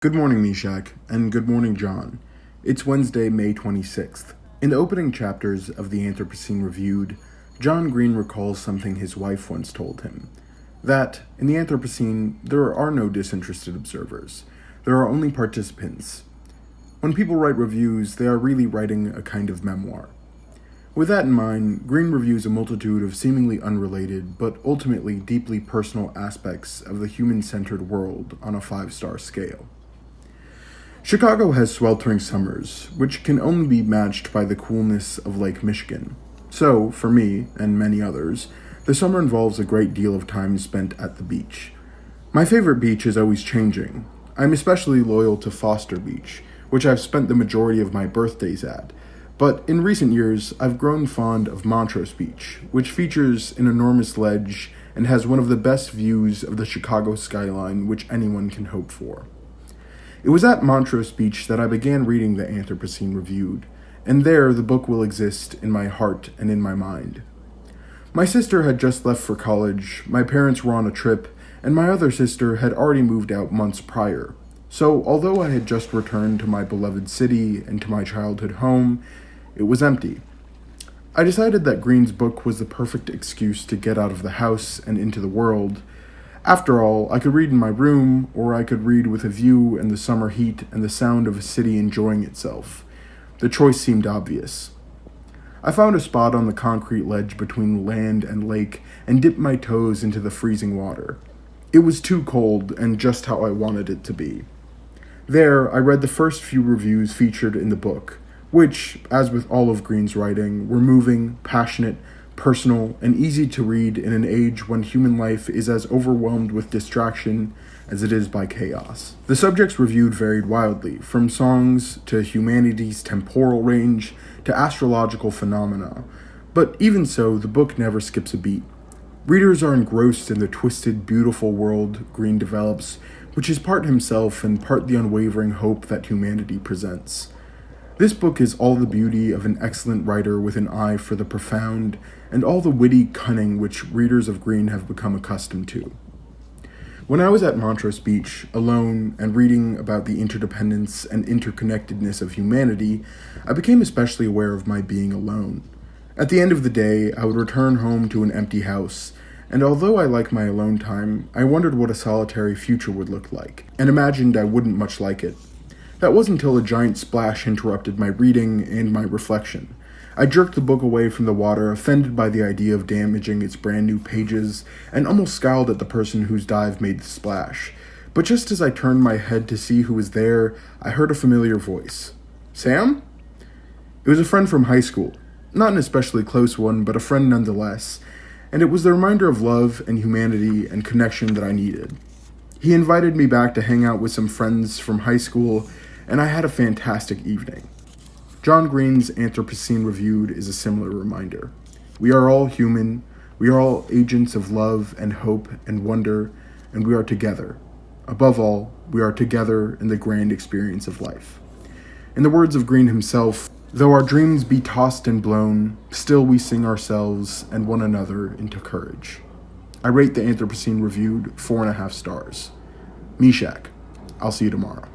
Good morning, Meshach, and good morning, John. It's Wednesday, May 26th. In the opening chapters of the Anthropocene Reviewed, John Green recalls something his wife once told him. That, in the Anthropocene, there are no disinterested observers. There are only participants. When people write reviews, they are really writing a kind of memoir. With that in mind, Green reviews a multitude of seemingly unrelated, but ultimately deeply personal aspects of the human-centered world on a 5-star scale. Chicago has sweltering summers, which can only be matched by the coolness of Lake Michigan. So, for me, and many others, the summer involves a great deal of time spent at the beach. My favorite beach is always changing. I'm especially loyal to Foster Beach, which I've spent the majority of my birthdays at. But in recent years, I've grown fond of Montrose Beach, which features an enormous ledge and has one of the best views of the Chicago skyline which anyone can hope for. It was at Montrose Beach that I began reading the Anthropocene Reviewed, and there the book will exist in my heart and in my mind. My sister had just left for college, my parents were on a trip, and my other sister had already moved out months prior. So, although I had just returned to my beloved city and to my childhood home, it was empty. I decided that Green's book was the perfect excuse to get out of the house and into the world. After all, I could read in my room, or I could read with a view and the summer heat and the sound of a city enjoying itself. The choice seemed obvious. I found a spot on the concrete ledge between land and lake and dipped my toes into the freezing water. It was too cold and just how I wanted it to be. There, I read the first few reviews featured in the book, which, as with all of Green's writing, were moving, passionate, personal, and easy to read in an age when human life is as overwhelmed with distraction as it is by chaos. The subjects reviewed varied wildly, from songs to humanity's temporal range to astrological phenomena, but even so, the book never skips a beat. Readers are engrossed in the twisted, beautiful world Green develops, which is part himself and part the unwavering hope that humanity presents. This book is all the beauty of an excellent writer with an eye for the profound, and all the witty cunning which readers of Green have become accustomed to. When I was at Montrose Beach, alone, and reading about the interdependence and interconnectedness of humanity, I became especially aware of my being alone. At the end of the day, I would return home to an empty house, and although I like my alone time, I wondered what a solitary future would look like, and imagined I wouldn't much like it. That wasn't until a giant splash interrupted my reading and my reflection. I jerked the book away from the water, offended by the idea of damaging its brand new pages, and almost scowled at the person whose dive made the splash. But just as I turned my head to see who was there, I heard a familiar voice. "Sam?" It was a friend from high school. Not an especially close one, but a friend nonetheless, and it was the reminder of love and humanity and connection that I needed. He invited me back to hang out with some friends from high school, and I had a fantastic evening. John Green's Anthropocene Reviewed is a similar reminder. We are all human, we are all agents of love and hope and wonder, and we are together. Above all, we are together in the grand experience of life. In the words of Green himself, though our dreams be tossed and blown, still we sing ourselves and one another into courage. I rate the Anthropocene Reviewed 4.5 stars. Meshach, I'll see you tomorrow.